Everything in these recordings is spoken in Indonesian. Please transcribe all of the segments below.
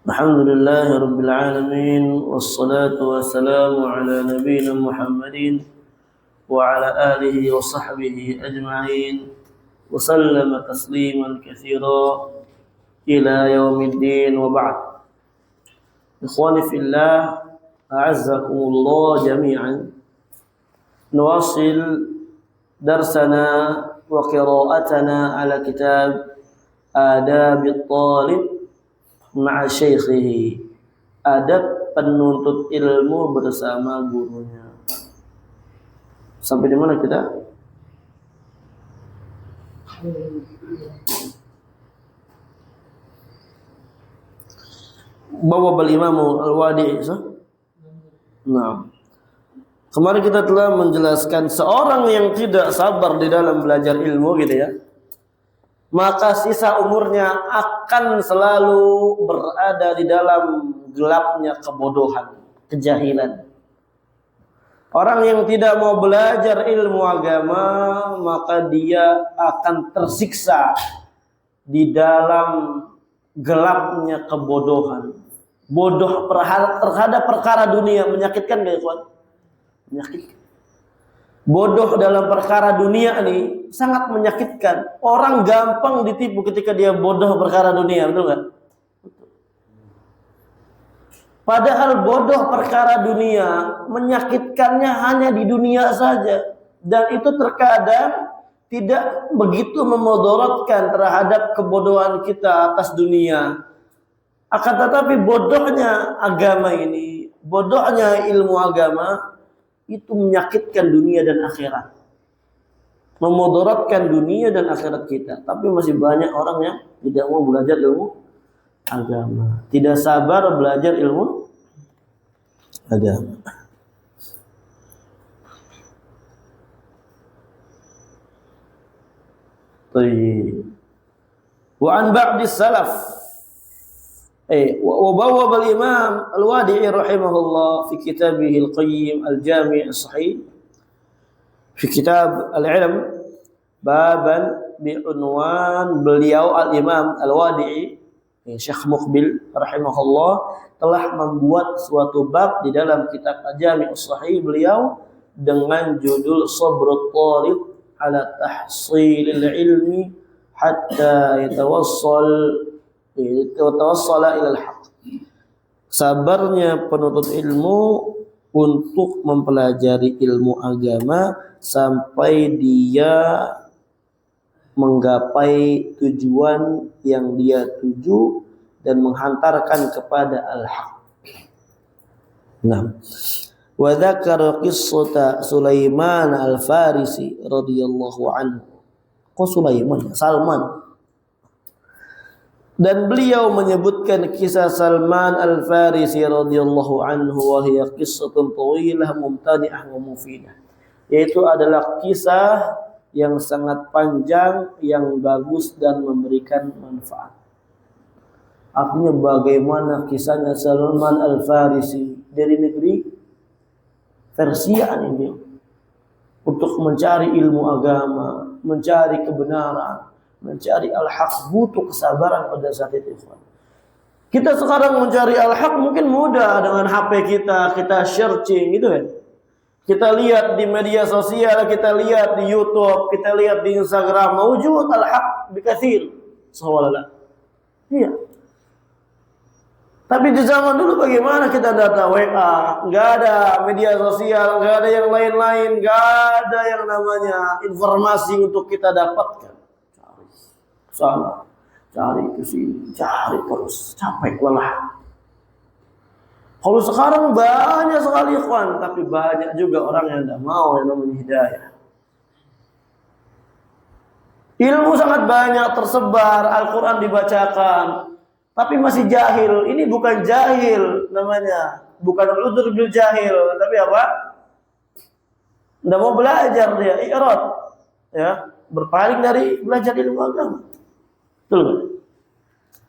Alhamdulillahi Rabbil Alamin. Wassalatu wassalamu ala nabiyina Muhammadin wa ala alihi wa sahbihi ajma'in. Wa sallama tasliman katsira ila yaumiddin wa ba'd. Ikhwani fillah, a'azzakumullah jami'an. Nuwasil darsana wa qira'atana ala kitab Adabit Talib ma'a syaikhihi, adab penuntut ilmu bersama gurunya. Sampai di mana kita? Bawa Imam Al-Wadi'i. Nah, kemarin kita telah menjelaskan seorang yang tidak sabar di dalam belajar ilmu gitu ya, maka sisa umurnya akan selalu berada di dalam gelapnya kebodohan, kejahilan. Orang yang tidak mau belajar ilmu agama, maka dia akan tersiksa di dalam gelapnya kebodohan. Bodoh terhadap perkara dunia menyakitkan gak ya, kawan? Menyakitkan. Bodoh dalam perkara dunia ini sangat menyakitkan. Orang gampang ditipu ketika dia bodoh perkara dunia, betul nggak? Padahal bodoh perkara dunia menyakitkannya hanya di dunia saja, dan itu terkadang tidak begitu memudaratkan terhadap kebodohan kita atas dunia. Akan tetapi bodohnya agama ini, bodohnya ilmu agama itu menyakitkan dunia dan akhirat, memudaratkan dunia dan akhirat kita. Tapi masih banyak orang yang tidak mau belajar ilmu agama, tidak sabar belajar ilmu agama. Baik. Wa an ba'di salaf, وبوب الإمام الوادعي رحمه الله في كتابه القيم الجامع الصحيح في كتاب العلم بابا بعنوان, beliau al-Imam al-Wadi'i Syekh Muqbil rahimahullah telah membuat suatu bab di dalam kitab Al-Jami' as-Sahih beliau dengan judul Sabrut Talib ala tahsilil ilmi hatta tawassala ilal haq. Sabarnya penuntut ilmu untuk mempelajari ilmu agama sampai dia menggapai tujuan yang dia tuju dan menghantarkan kepada al-haq. Nah, wa dzakara qissata Sulaiman al-Farisi radhiyallahu anhu. Kok Sulaiman? Salman. Dan beliau menyebutkan kisah Salman Al-Farisi radhiyallahu anhu, wa hiya qissatun tawilah mumtani'ah wa mufidah. Yaitu adalah kisah yang sangat panjang, yang bagus dan memberikan manfaat. Artinya bagaimana kisahnya Salman Al-Farisi dari negeri Persia ini untuk mencari ilmu agama, mencari kebenaran, mencari al-haq, butuh kesabaran pada saat itu. Kita sekarang mencari al-haq mungkin mudah dengan HP kita searching gitu kan. Kita lihat di media sosial, kita lihat di YouTube, kita lihat di Instagram, mawjud al-haq bikatsir. Subhanallah. Iya. Tapi di zaman dulu bagaimana kita data WA, enggak ada media sosial, enggak ada yang lain-lain, enggak ada yang namanya informasi untuk kita dapatkan. Sana, cari ke sini, cari terus, capek lelah. Kalau sekarang banyak sekali ikhwan, tapi banyak juga orang yang tidak mau yang namanya hidayah. Ilmu sangat banyak tersebar, Al-Quran dibacakan, tapi masih jahil. Ini bukan jahil namanya, bukan udzur bil jahil, tapi apa? Tidak mau belajar dia, i'rad, ya, berpaling dari belajar ilmu agama. Betul.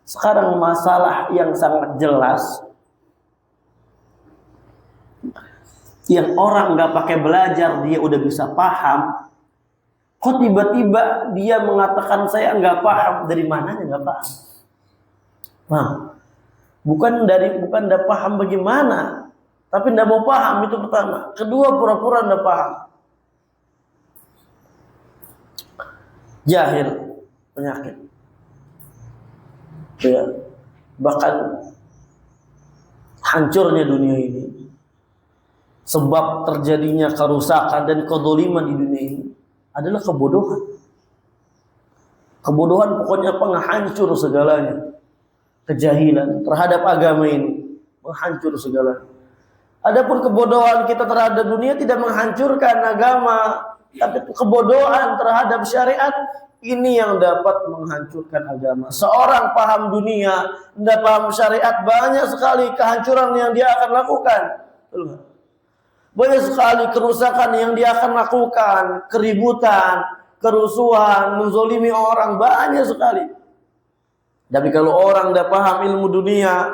Sekarang masalah yang sangat jelas, yang orang nggak pakai belajar dia udah bisa paham, kok tiba-tiba dia mengatakan saya nggak paham, dari mananya nggak paham? Nah, Bukan enggak paham bagaimana, tapi enggak mau paham, itu pertama. Kedua, pura-pura enggak paham. Jahil, penyakit. Ya, bahkan hancurnya dunia ini, sebab terjadinya kerusakan dan kezaliman di dunia ini adalah kebodohan. Kebodohan pokoknya penghancur segalanya. Kejahilan terhadap agama ini menghancur segalanya. Adapun kebodohan kita terhadap dunia tidak menghancurkan agama, tapi kebodohan terhadap syariat ini yang dapat menghancurkan agama. Seorang paham dunia, tidak paham syariat, banyak sekali kehancuran yang dia akan lakukan. Banyak sekali kerusakan yang dia akan lakukan, keributan, kerusuhan, menzolimi orang, banyak sekali. Tapi kalau orang tidak paham ilmu dunia,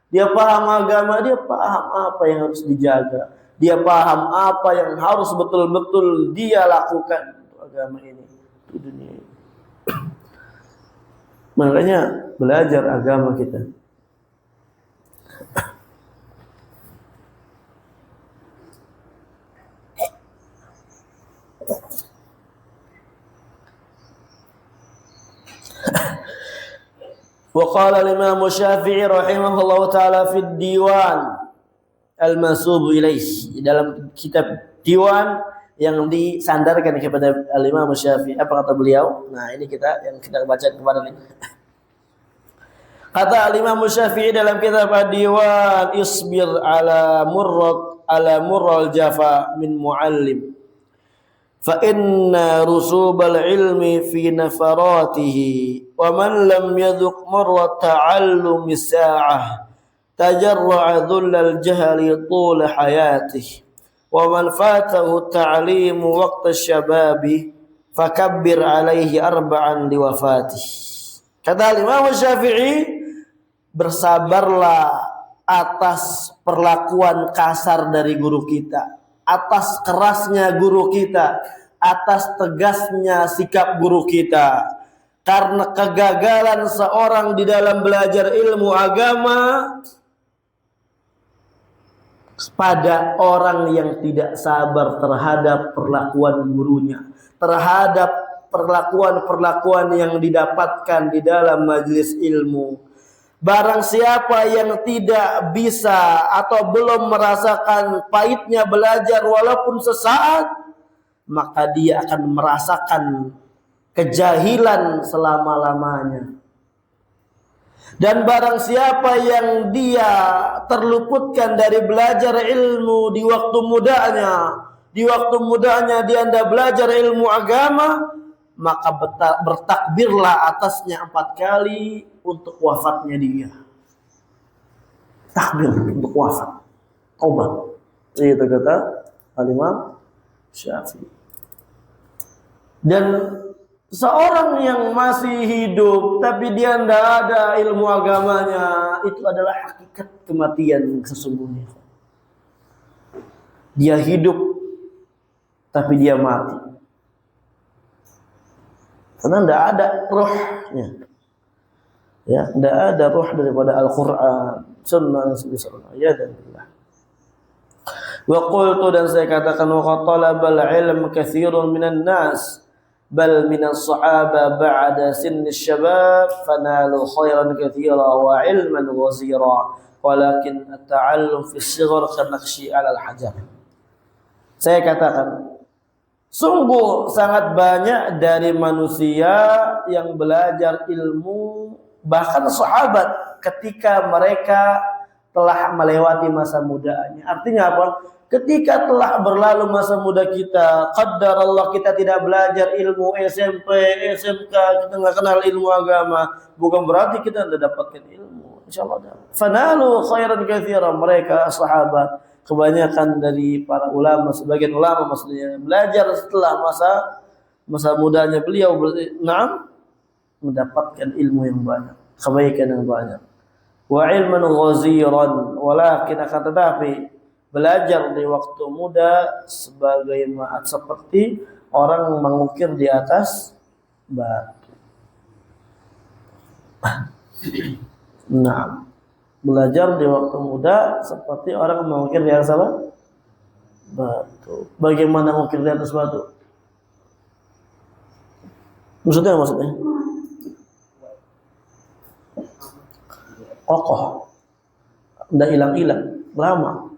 dia paham agama, dia paham apa yang harus dijaga, dia paham apa yang harus betul-betul dia lakukan untuk agama ini, di dunia ini. Makanya belajar agama kita. وقال الإمام الشافعي رحمه الله تعالى في الديوان المنسوب إليه, dalam kitab Diwan yang disandarkan kepada Al-Imam Syafi'i. Apa kata beliau? Nah, ini yang kita baca kemarin ini. Kata Al-Imam Syafi'i dalam kitab Diwan, isbir ala murral jafa min muallim, fa inna rusubal ilmi fi nafaratihi, wa man lam yadhuq marra ta'allumi sa'ah tajarra'a dhullal jahli tul hayatihi, wa man fatahu ta'limu waqta syababi fakabbir alaihi arba'an liwafatihi. Kata Imam Syafi'i, bersabarlah atas perlakuan kasar dari guru kita, atas kerasnya guru kita, atas tegasnya sikap guru kita. Karena kegagalan seorang di dalam belajar ilmu agama pada orang yang tidak sabar terhadap perlakuan gurunya, terhadap perlakuan-perlakuan yang didapatkan di dalam majelis ilmu. Barang siapa yang tidak bisa atau belum merasakan pahitnya belajar walaupun sesaat, maka dia akan merasakan kejahilan selama-lamanya. Dan barang siapa yang dia terluputkan dari belajar ilmu di waktu mudanya dia hendak belajar ilmu agama, maka bertakbirlah atasnya 4 kali untuk wafatnya dia. Takbir untuk wafat, taubat. Itu kata Al-Imam Syafi'i. Dan seorang yang masih hidup tapi dia tidak ada ilmu agamanya, itu adalah hakikat kematian sesungguhnya. Dia hidup tapi dia mati, karena tidak ada ruhnya. Ya, tidak ada ruh daripada Al-Quran, Sunnah Nabi. Ya dan billah. Wa qultu, dan saya katakan, wa talabal ilm katsirun minan nas bal minas sahaba ba'da sinni syabab fanalu khairan katsira wa ilman wazira walakin at-ta'allum fi as-sighar kanaqshi 'ala al-hajar. Saya katakan, sungguh sangat banyak dari manusia yang belajar ilmu, bahkan sahabat ketika mereka telah melewati masa mudanya. Artinya apa? Ketika telah berlalu masa muda kita, qaddarallah kita tidak belajar ilmu SMP, SMK, kita nggak kenal ilmu agama, bukan berarti kita tidak dapatkan ilmu. Insyaallah. Fanalu khairan katsira, mereka sahabat, kebanyakan dari para ulama, sebagian ulama maksudnya, belajar setelah masa mudanya beliau, mendapatkan ilmu yang banyak, kebaikan yang banyak. Wa ilman ghaziran, walakin akan tetapi belajar di waktu muda seperti orang mengukir di atas batu. Nah, Belajar di waktu muda seperti orang mengukir di atas apa? Batu. Bagaimana mengukir di atas batu? Maksudnya? Kokoh. Udah hilang-hilang, lama.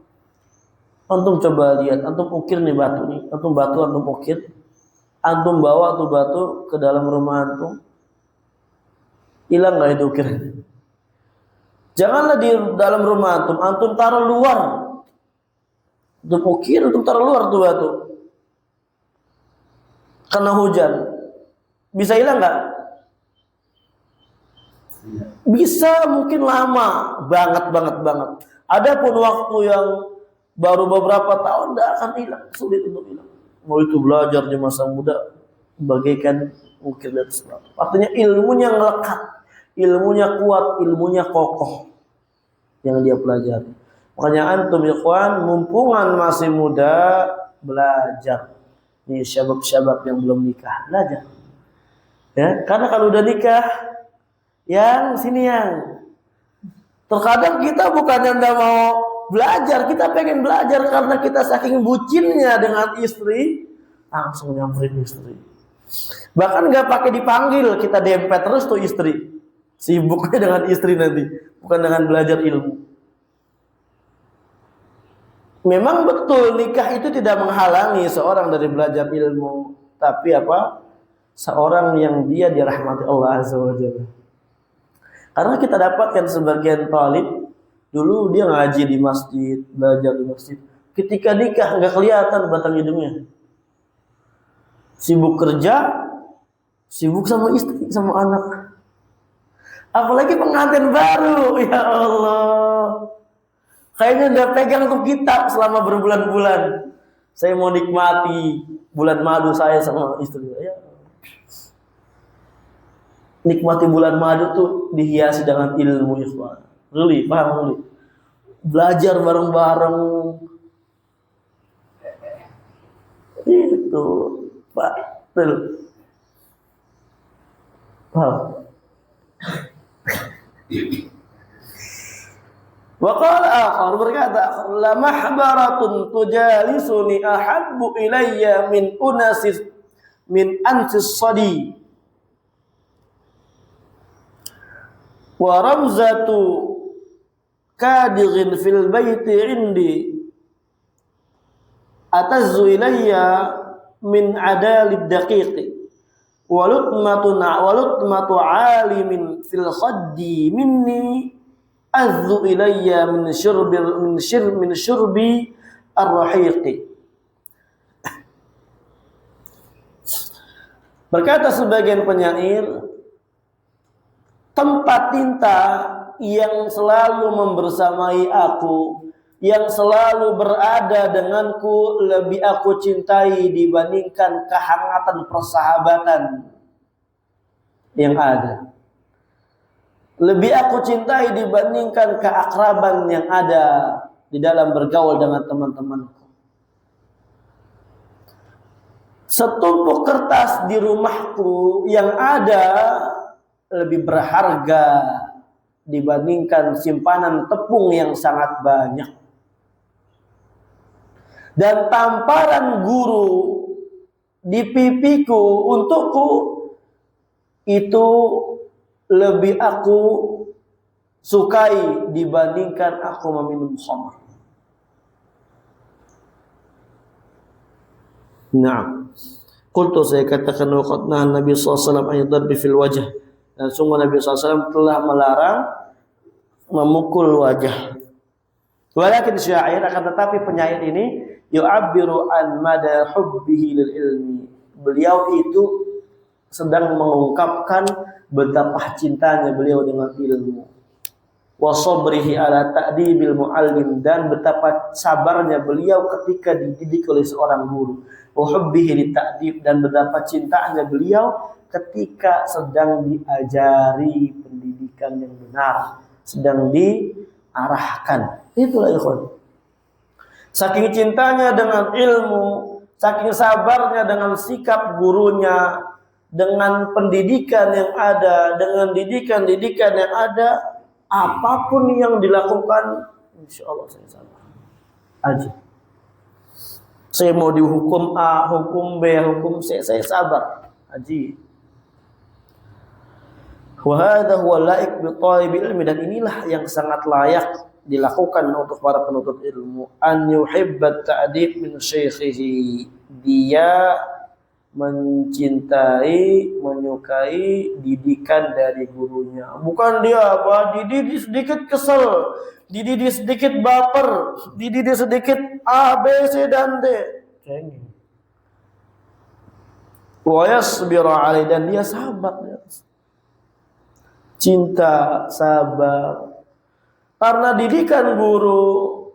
Antum coba lihat, antum ukir nih batu nih, antum ukir, antum bawa tuh batu ke dalam rumah antum, hilang nggak itu ukir? Janganlah di dalam rumah antum taruh luar, antum ukir, antum taruh luar tuh batu, kena hujan, bisa hilang nggak? Bisa, mungkin lama banget. Adapun waktu yang baru beberapa tahun tidak akan hilang, sulit untuk hilang. Mau itu belajar di masa muda bagaikan ukir di atas batu. Artinya ilmunya ngelekat, ilmunya kuat, ilmunya kokoh yang dia pelajari. Makanya antum ikhwan, mumpungan masih muda, belajar. Ini syabab-syabab yang belum nikah, belajar. Ya, karena kalau udah nikah, yang terkadang kita bukannya nggak mau belajar, kita pengen belajar karena kita saking bucinnya dengan istri, langsung nyamperin istri. Bahkan nggak pakai dipanggil, kita dempet terus tuh istri, sibuknya dengan istri nanti, bukan dengan belajar ilmu. Memang betul nikah itu tidak menghalangi seorang dari belajar ilmu, tapi apa? Seorang yang dia dirahmati Allah Azza wa Jalla. Karena kita dapatkan sebagian talib dulu dia ngaji di masjid, belajar di masjid. Ketika nikah nggak kelihatan batang hidungnya. Sibuk kerja, sibuk sama istri, sama anak. Apalagi pengantin baru, ya Allah. Kayaknya udah pegang tuh kitab selama berbulan-bulan. Saya mau nikmati bulan madu saya sama istri. Ya. Nikmati bulan madu tuh dihiasi dengan ilmu, ikhwan. Ruli, paham ruli? Belajar bareng-bareng. Itu, Pak. Ruli. Paham? Wa qala akhar, berkata, la mahbaratun tujalisuni ahabbu ilayya min ansis sadi. Wa ramzatu kadighin fil baiti indi atazzu ilayya min adalid daqiqi wa lutmatu alimin fil khaddi minni azzu ilayya min syurbi ar-rahiqi. Berkata sebagian penyair, tempat tinta yang selalu membersamai aku, yang selalu berada denganku, lebih aku cintai dibandingkan kehangatan persahabatan yang ada. Lebih aku cintai dibandingkan keakraban yang ada di dalam bergaul dengan teman-temanku. Setumpuk kertas di rumahku yang ada lebih berharga dibandingkan simpanan tepung yang sangat banyak. Dan tamparan guru di pipiku untukku itu lebih aku sukai dibandingkan aku meminum khamr. Nah, qultu, saya katakan waqatna Nabi SAW ayat fil wajah. Dan sungguh Nabi SAW telah melarang memukul wajah. Walakin syair, akan tetapi penyair ini yu'abbiru an mada hubbihi lil ilmi. Beliau itu sedang mengungkapkan betapa cintanya beliau dengan ilmu. Wa sabrihi ala ta'dibil muallim, dan betapa sabarnya beliau ketika dididik oleh seorang guru. Wa hubbihi lit ta'dib, dan betapa cintanya beliau ketika sedang diajari pendidikan yang benar, sedang diarahkan. Itulah ikhwan. Saking cintanya dengan ilmu, saking sabarnya dengan sikap gurunya, dengan pendidikan yang ada, dengan didikan-didikan yang ada, apapun yang dilakukan, insya Allah saya sabar aja. Saya mau dihukum A, hukum B, hukum C, saya sabar aja. Wa hadha huwa laik bi thalibil ilmi, dan inilah yang sangat layak dilakukan untuk para penuntut ilmu, an yuhibbat ta'dib min syaikhihi, dia mencintai, menyukai didikan dari gurunya. Bukan dia apa, dididik sedikit kesel, dididik sedikit baper, dididik sedikit A, B, C, dan D. Kayaknya. Wa yasbiru alaihi, dan dia sabar. Cinta, sabar. Karena didikan guru,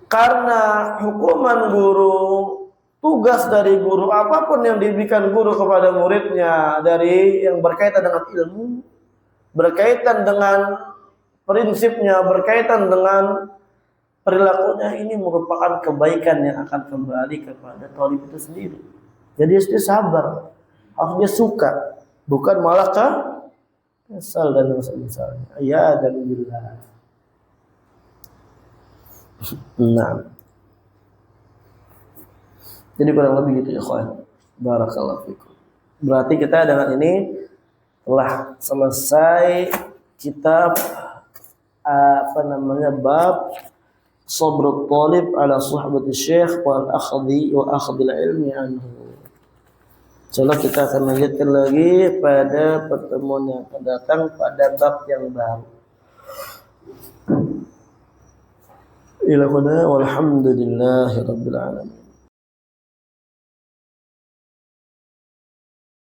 karena hukuman guru, tugas dari guru, apapun yang diberikan guru kepada muridnya dari yang berkaitan dengan ilmu, berkaitan dengan prinsipnya, berkaitan dengan perilakunya, ini merupakan kebaikan yang akan kembali kepada talib itu sendiri. Jadi dia sabar, harus dia suka, bukan malah kesal dan misalnya. Ya dan billah. Nah. Jadi kurang lebih gitu ya kawan. Barakallahu fikum. Berarti kita dengan ini telah selesai kitab bab sabrut talib ala suhbati syekh wal akhdhi wa akhdhil ilmi anhu. Insyaallah kita akan lanjutkan lagi pada pertemuan yang akan datang pada bab yang baru. Ila huna walhamdulillahirabbil alamin.